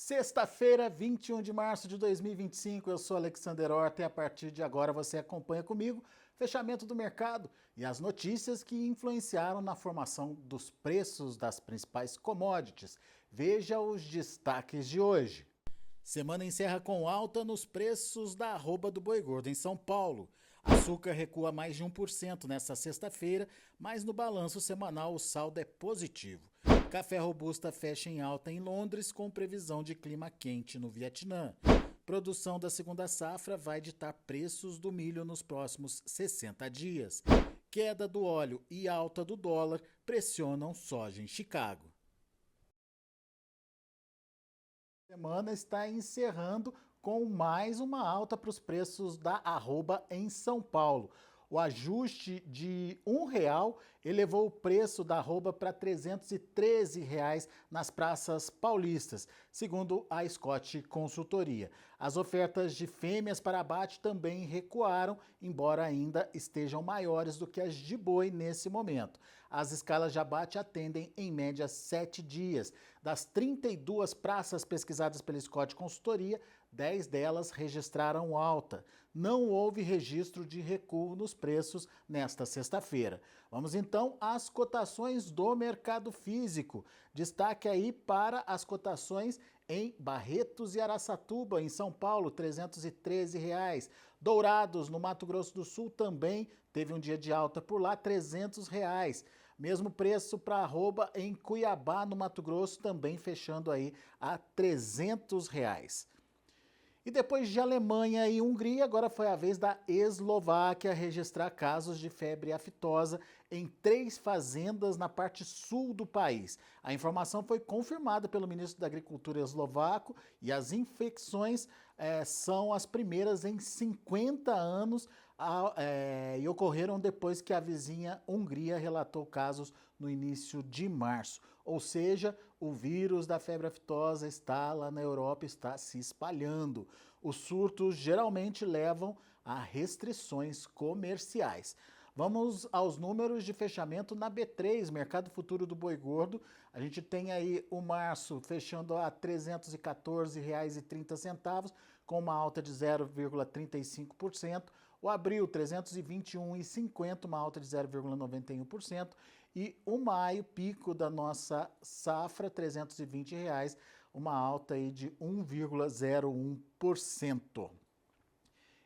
Sexta-feira, 21 de março de 2025, eu sou Alexander Horta e a partir de agora você acompanha comigo fechamento do mercado e as notícias que influenciaram na formação dos preços das principais commodities. Veja os destaques de hoje. Semana encerra com alta nos preços da arroba do boi gordo em São Paulo. Açúcar recua mais de 1% nesta sexta-feira, mas no balanço semanal o saldo é positivo. Café robusta fecha em alta em Londres com previsão de clima quente no Vietnã. Produção da segunda safra vai ditar preços do milho nos próximos 60 dias. Queda do óleo e alta do dólar pressionam soja em Chicago. A semana está encerrando com mais uma alta para os preços da arroba em São Paulo. O ajuste de R$ 1 elevou o preço da arroba para R$ 313 nas praças paulistas, segundo a Scott Consultoria. As ofertas de fêmeas para abate também recuaram, embora ainda estejam maiores do que as de boi nesse momento. As escalas de abate atendem em média 7 dias. Das 32 praças pesquisadas pela Scott Consultoria, 10 delas registraram alta. Não houve registro de recuo nos preços nesta sexta-feira. Vamos então às cotações do mercado físico. Destaque aí para as cotações em Barretos e Araçatuba, em São Paulo, R$ 313. Dourados, no Mato Grosso do Sul, também teve um dia de alta por lá, R$ 300. Mesmo preço para arroba em Cuiabá, no Mato Grosso, também fechando aí a R$ 300. E depois de Alemanha e Hungria, agora foi a vez da Eslováquia registrar casos de febre aftosa em 3 fazendas na parte sul do país. A informação foi confirmada pelo ministro da Agricultura eslovaco e as infecções são as primeiras em 50 anos e ocorreram depois que a vizinha Hungria relatou casos no início de março. Ou seja, o vírus da febre aftosa está lá na Europa, está se espalhando. Os surtos geralmente levam a restrições comerciais. Vamos aos números de fechamento na B3, Mercado Futuro do Boi Gordo. A gente tem aí o março fechando a R$ 314,30, com uma alta de 0,35%. O abril, R$ 321,50, uma alta de 0,91%. E o maio, pico da nossa safra, R$ 320, uma alta aí de 1,01%.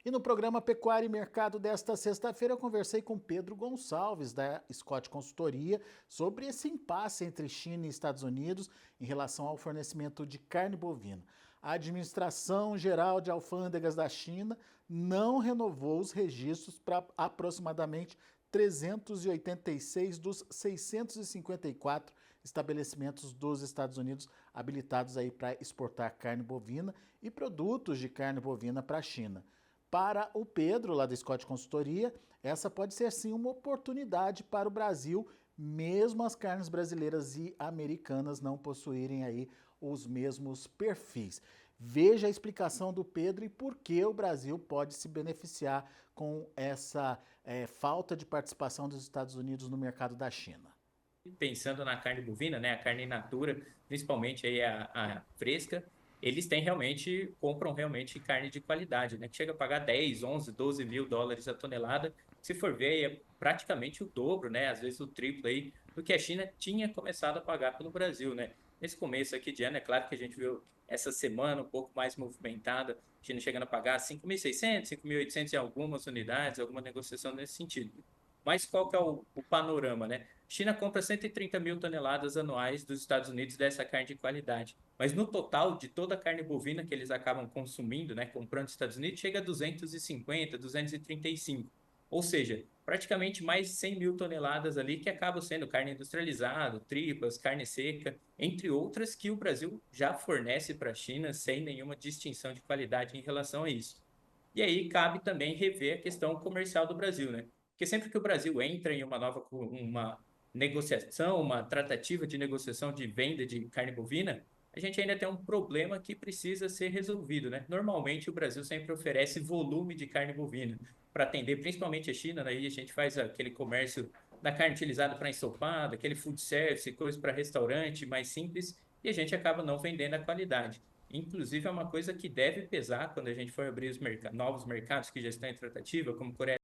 E no programa Pecuária e Mercado desta sexta-feira eu conversei com Pedro Gonçalves, da Scott Consultoria, sobre esse impasse entre China e Estados Unidos em relação ao fornecimento de carne bovina. A Administração Geral de Alfândegas da China não renovou os registros para aproximadamente 386 dos 654 estabelecimentos dos Estados Unidos habilitados aí para exportar carne bovina e produtos de carne bovina para a China. Para o Pedro, lá da Scott Consultoria, essa pode ser sim uma oportunidade para o Brasil, mesmo as carnes brasileiras e americanas não possuírem aí os mesmos perfis. Veja a explicação do Pedro e por que o Brasil pode se beneficiar com essa falta de participação dos Estados Unidos no mercado da China. Pensando na carne bovina, né, a carne in natura, principalmente aí a fresca, eles compram realmente carne de qualidade, né, que chega a pagar 10, 11, 12 mil dólares a tonelada. Se for ver, é praticamente o dobro, né, às vezes o triplo aí do que a China tinha começado a pagar pelo Brasil, né. Nesse começo aqui de ano, é claro que a gente viu essa semana um pouco mais movimentada, a China chegando a pagar 5.600, 5.800 em algumas unidades, alguma negociação nesse sentido. Mas qual que é o panorama, né? China compra 130 mil toneladas anuais dos Estados Unidos dessa carne de qualidade. Mas no total de toda a carne bovina que eles acabam consumindo, né, comprando dos Estados Unidos, chega a 250, 235. Ou seja, praticamente mais de 100 mil toneladas ali que acabam sendo carne industrializada, tripas, carne seca, entre outras que o Brasil já fornece para a China sem nenhuma distinção de qualidade em relação a isso. E aí cabe também rever a questão comercial do Brasil, né? Porque sempre que o Brasil entra em uma negociação, uma tratativa de negociação de venda de carne bovina, a gente ainda tem um problema que precisa ser resolvido, né? Normalmente o Brasil sempre oferece volume de carne bovina para atender principalmente a China, daí a gente faz aquele comércio da carne utilizada para ensopado, aquele food service, coisa para restaurante mais simples, e a gente acaba não vendendo a qualidade. Inclusive, é uma coisa que deve pesar quando a gente for abrir os novos mercados que já estão em tratativa, como Coreia.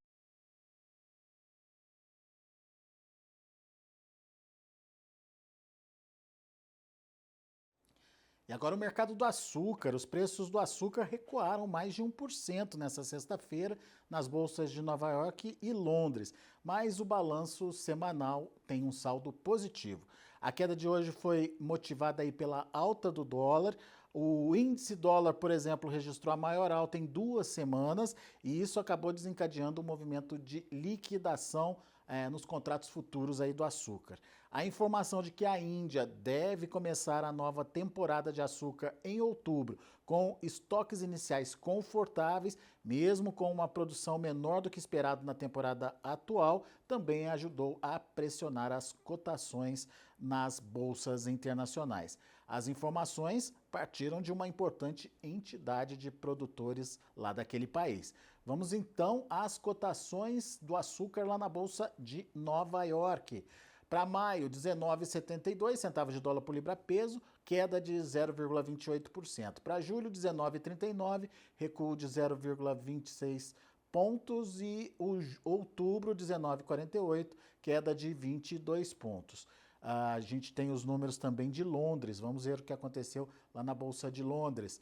E agora o mercado do açúcar. Os preços do açúcar recuaram mais de 1% nessa sexta-feira nas bolsas de Nova York e Londres, mas o balanço semanal tem um saldo positivo. A queda de hoje foi motivada aí pela alta do dólar. O índice dólar, por exemplo, registrou a maior alta em 2 semanas e isso acabou desencadeando um movimento de liquidação nos contratos futuros aí do açúcar. A informação de que a Índia deve começar a nova temporada de açúcar em outubro, com estoques iniciais confortáveis, mesmo com uma produção menor do que esperado na temporada atual, também ajudou a pressionar as cotações nas bolsas internacionais. As informações partiram de uma importante entidade de produtores lá daquele país. Vamos então às cotações do açúcar lá na Bolsa de Nova York. Para maio, 19,72 centavos de dólar por libra-peso, queda de 0,28%. Para julho, 19,39, recuo de 0,26 pontos. E outubro, 19,48, queda de 22 pontos. A gente tem os números também de Londres. Vamos ver o que aconteceu lá na Bolsa de Londres.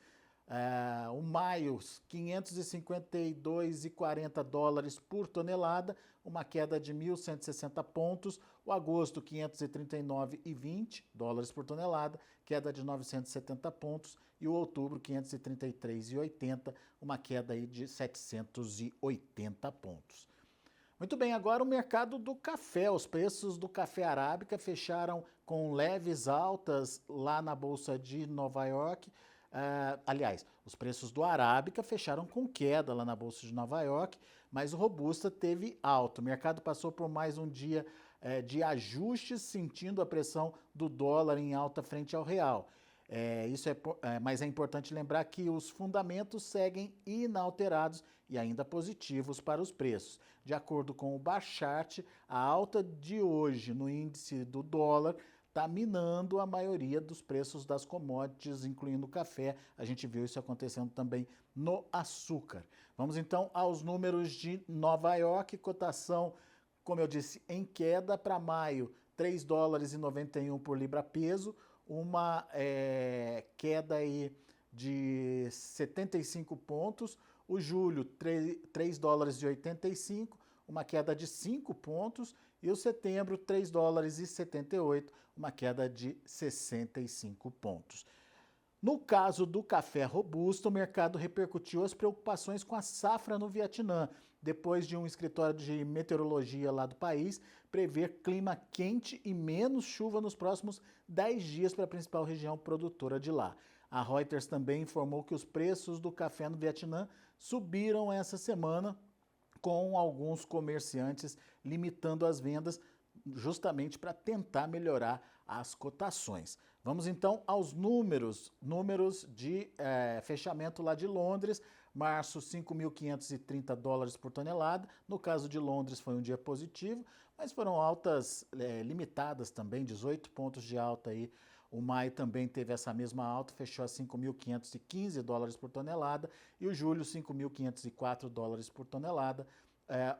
O maio, 552,40 dólares por tonelada, uma queda de 1.160 pontos. O agosto, 539,20 dólares por tonelada, queda de 970 pontos. E o outubro, 533,80, uma queda aí de 780 pontos. Muito bem, agora o mercado do café. Os preços do café arábica fecharam com leves altas lá na Bolsa de Nova York. Aliás, os preços do arábica fecharam com queda lá na Bolsa de Nova York, mas o robusta teve alta. O mercado passou por mais um dia de ajustes, sentindo a pressão do dólar em alta frente ao real. Mas é importante lembrar que os fundamentos seguem inalterados e ainda positivos para os preços. De acordo com o Barchart, a alta de hoje no índice do dólar está minando a maioria dos preços das commodities, incluindo o café. A gente viu isso acontecendo também no açúcar. Vamos então aos números de Nova York, cotação, como eu disse, em queda para maio, 3 dólares e 91 por libra-peso, uma queda aí de 75 pontos. O julho, 3 dólares e 85, uma queda de 5 pontos. E o setembro, 3 dólares e 78, uma queda de 65 pontos. No caso do café robusto, o mercado repercutiu as preocupações com a safra no Vietnã, depois de um escritório de meteorologia lá do país prever clima quente e menos chuva nos próximos 10 dias para a principal região produtora de lá. A Reuters também informou que os preços do café no Vietnã subiram essa semana, com alguns comerciantes limitando as vendas justamente para tentar melhorar as cotações. Vamos então aos números de fechamento lá de Londres. Março, 5.530 dólares por tonelada. No caso de Londres foi um dia positivo, mas foram altas limitadas também, 18 pontos de alta aí. O maio também teve essa mesma alta, fechou a 5.515 dólares por tonelada, e o julho 5.504 dólares por tonelada,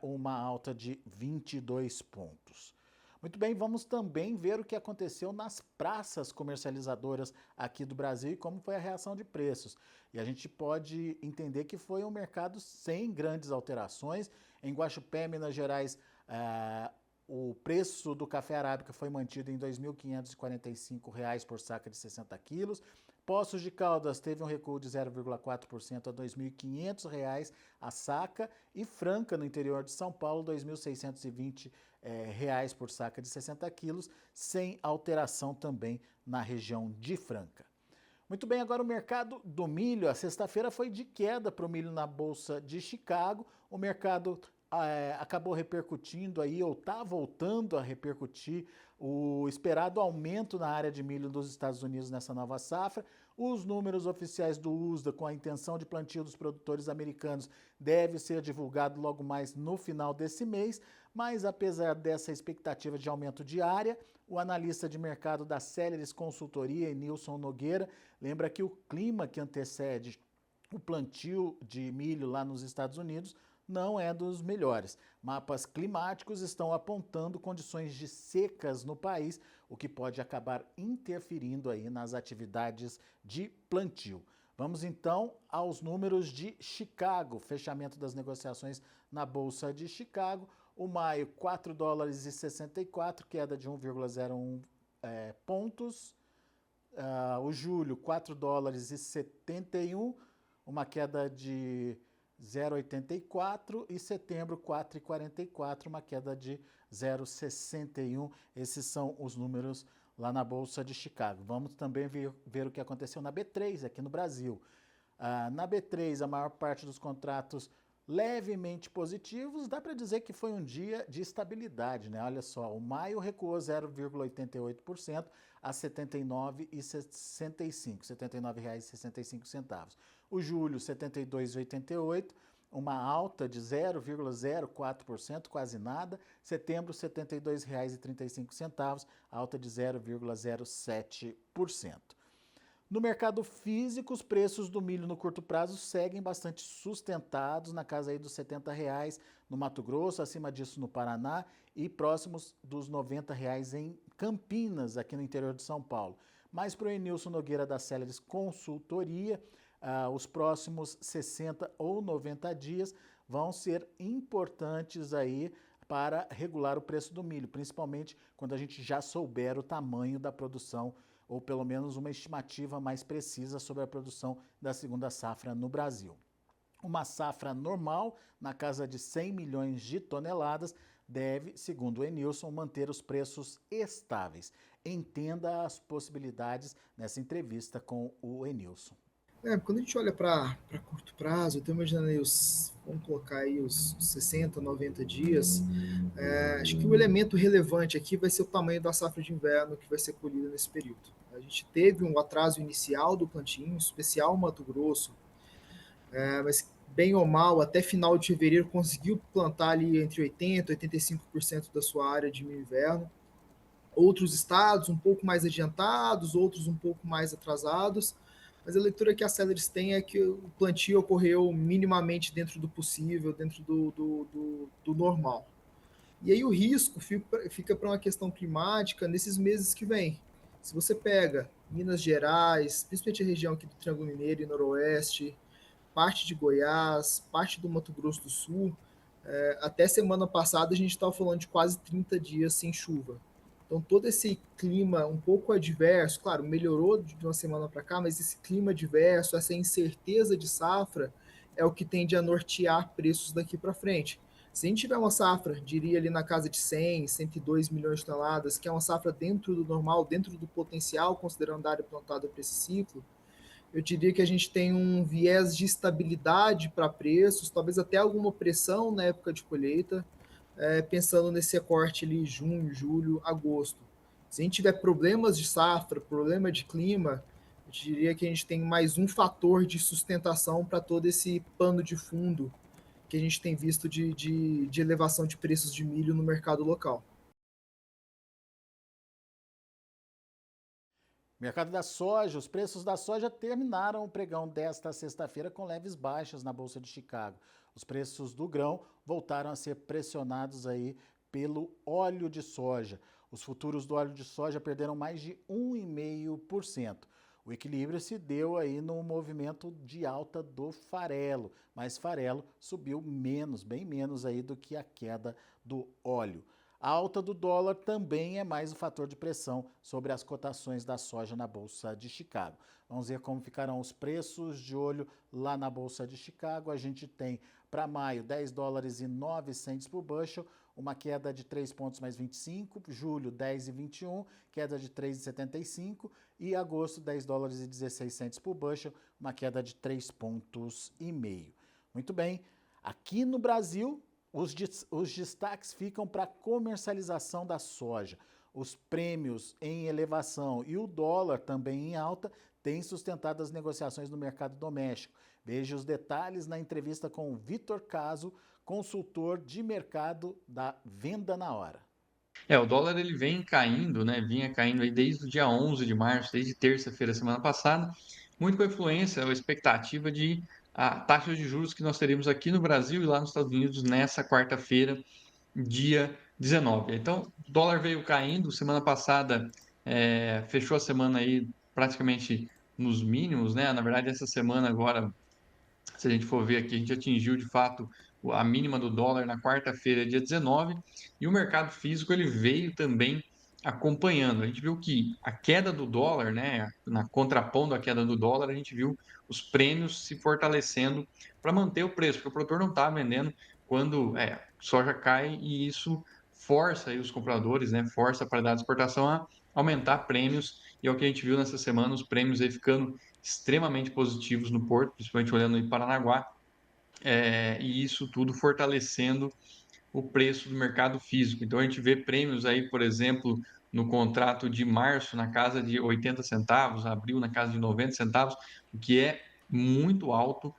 uma alta de 22 pontos. Muito bem, vamos também ver o que aconteceu nas praças comercializadoras aqui do Brasil e como foi a reação de preços. E a gente pode entender que foi um mercado sem grandes alterações. Em Guaxupé, Minas Gerais, o preço do café arábica foi mantido em R$ 2.545 por saca de 60 quilos. Poços de Caldas teve um recuo de 0,4% a R$ 2.500 a saca. E Franca, no interior de São Paulo, R$ 2.620 por saca de 60 quilos, sem alteração também na região de Franca. Muito bem, agora o mercado do milho. A sexta-feira foi de queda para o milho na Bolsa de Chicago. O mercado acabou repercutindo aí, ou está voltando a repercutir, o esperado aumento na área de milho dos Estados Unidos nessa nova safra. Os números oficiais do USDA, com a intenção de plantio dos produtores americanos, deve ser divulgado logo mais no final desse mês, mas apesar dessa expectativa de aumento de área, o analista de mercado da Celeris Consultoria, Enilson Nogueira, lembra que o clima que antecede o plantio de milho lá nos Estados Unidos não é dos melhores. Mapas climáticos estão apontando condições de secas no país, o que pode acabar interferindo aí nas atividades de plantio. Vamos então aos números de Chicago, fechamento das negociações na Bolsa de Chicago. O maio, 4 dólares e 64, queda de 1,01 pontos. O julho, 4 dólares e 71, uma queda de 0,84, e setembro 4,44, uma queda de 0,61. Esses são os números lá na Bolsa de Chicago. Vamos também ver o que aconteceu na B3 aqui no Brasil. Na B3, a maior parte dos contratos levemente positivos, dá para dizer que foi um dia de estabilidade, né? Olha só, o maio recuou 0,88% a R$ 79,65, R$ 79,65. O julho, 72,88, uma alta de 0,04%, quase nada. Setembro, R$ 72,35, alta de 0,07%. No mercado físico, os preços do milho no curto prazo seguem bastante sustentados, na casa aí dos R$ 70,00 no Mato Grosso, acima disso no Paraná e próximos dos R$ 90,00 em Campinas, aqui no interior de São Paulo. Mas para o Enilson Nogueira da Celeris Consultoria, os próximos 60 ou 90 dias vão ser importantes aí para regular o preço do milho, principalmente quando a gente já souber o tamanho da produção, ou pelo menos uma estimativa mais precisa sobre a produção da segunda safra no Brasil. Uma safra normal, na casa de 100 milhões de toneladas, deve, segundo o Enilson, manter os preços estáveis. Entenda as possibilidades nessa entrevista com o Enilson. Quando a gente olha para curto prazo, eu estou imaginando aí vamos colocar aí os 60, 90 dias, acho que o elemento relevante aqui vai ser o tamanho da safra de inverno que vai ser colhida nesse período. A gente teve um atraso inicial do plantio, em especial Mato Grosso, mas bem ou mal, até final de fevereiro conseguiu plantar ali entre 80% e 85% da sua área de milho inverno. Outros estados um pouco mais adiantados, outros um pouco mais atrasados, mas a leitura que a Celeris tem é que o plantio ocorreu minimamente dentro do possível, dentro do normal. E aí o risco fica para uma questão climática nesses meses que vêm. Se você pega Minas Gerais, principalmente a região aqui do Triângulo Mineiro e Noroeste, parte de Goiás, parte do Mato Grosso do Sul, até semana passada a gente estava falando de quase 30 dias sem chuva. Então, todo esse clima um pouco adverso, claro, melhorou de uma semana para cá, mas esse clima adverso, essa incerteza de safra, é o que tende a nortear preços daqui para frente. Se a gente tiver uma safra, diria ali na casa de 100, 102 milhões de toneladas, que é uma safra dentro do normal, dentro do potencial, considerando a área plantada para esse ciclo, eu diria que a gente tem um viés de estabilidade para preços, talvez até alguma pressão na época de colheita, pensando nesse recorte ali, junho, julho, agosto. Se a gente tiver problemas de safra, problema de clima, eu diria que a gente tem mais um fator de sustentação para todo esse pano de fundo que a gente tem visto de elevação de preços de milho no mercado local. Mercado da soja, os preços da soja terminaram o pregão desta sexta-feira com leves baixas na Bolsa de Chicago. Os preços do grão voltaram a ser pressionados aí pelo óleo de soja. Os futuros do óleo de soja perderam mais de 1,5%. O equilíbrio se deu aí no movimento de alta do farelo, mas farelo subiu menos, bem menos aí do que a queda do óleo. A alta do dólar também é mais um fator de pressão sobre as cotações da soja na Bolsa de Chicago. Vamos ver como ficarão os preços de olho lá na Bolsa de Chicago. A gente tem para maio 10 dólares e 9 centes por bushel, uma queda de 3 pontos mais 25, julho 10 e 21, queda de 3,75 e agosto 10 dólares e 16 centes por bushel, uma queda de 3 pontos e meio. Muito bem, aqui no Brasil Os destaques ficam para a comercialização da soja. Os prêmios em elevação e o dólar também em alta têm sustentado as negociações no mercado doméstico. Veja os detalhes na entrevista com o Vitor Caso, consultor de mercado da Venda na Hora. O dólar ele vem caindo, né? Vinha caindo aí desde o dia 11 de março, desde terça-feira, semana passada, muito com a influência ou expectativa de a taxa de juros que nós teríamos aqui no Brasil e lá nos Estados Unidos nessa quarta-feira, dia 19. Então, o dólar veio caindo, semana passada fechou a semana aí praticamente nos mínimos, né? Na verdade, essa semana agora, se a gente for ver aqui, a gente atingiu de fato a mínima do dólar na quarta-feira, dia 19, e o mercado físico ele veio também acompanhando. A gente viu que a queda do dólar, né, na contrapondo à queda do dólar, a gente viu os prêmios se fortalecendo para manter o preço, porque o produtor não está vendendo quando soja cai e isso força aí os compradores, né, força a paridade de exportação a aumentar prêmios, e é o que a gente viu nessa semana, os prêmios aí ficando extremamente positivos no porto, principalmente olhando em Paranaguá, e isso tudo fortalecendo o preço do mercado físico. Então a gente vê prêmios aí, por exemplo, no contrato de março na casa de 80 centavos, abril na casa de 90 centavos, o que é muito alto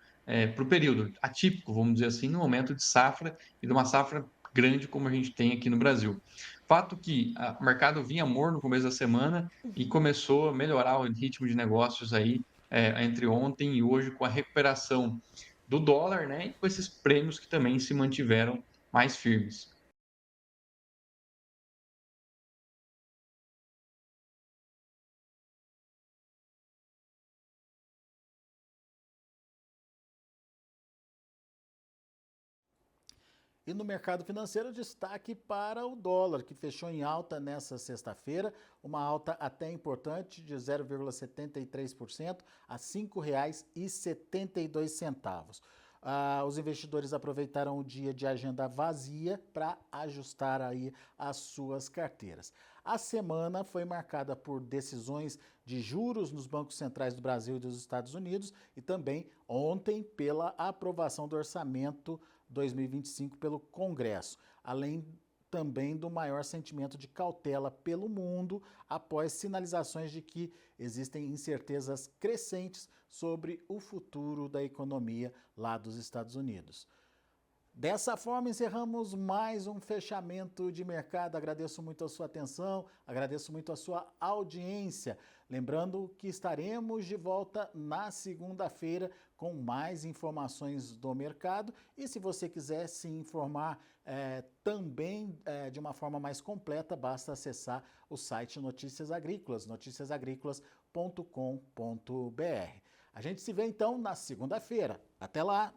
para o período atípico, vamos dizer assim, no momento de safra e de uma safra grande como a gente tem aqui no Brasil. Fato que o mercado vinha morno no começo da semana e começou a melhorar o ritmo de negócios aí entre ontem e hoje com a recuperação do dólar, né, e com esses prêmios que também se mantiveram mais firmes. E no mercado financeiro, destaque para o dólar, que fechou em alta nessa sexta-feira, uma alta até importante de 0,73% a R$ 5,72. Os investidores aproveitaram o dia de agenda vazia para ajustar aí as suas carteiras. A semana foi marcada por decisões de juros nos bancos centrais do Brasil e dos Estados Unidos e também ontem pela aprovação do orçamento 2025 pelo Congresso, além também do maior sentimento de cautela pelo mundo após sinalizações de que existem incertezas crescentes sobre o futuro da economia lá dos Estados Unidos. Dessa forma, encerramos mais um fechamento de mercado. Agradeço muito a sua atenção, agradeço muito a sua audiência. Lembrando que estaremos de volta na segunda-feira com mais informações do mercado. E se você quiser se informar também de uma forma mais completa, basta acessar o site Notícias Agrícolas, noticiasagricolas.com.br. A gente se vê então na segunda-feira. Até lá!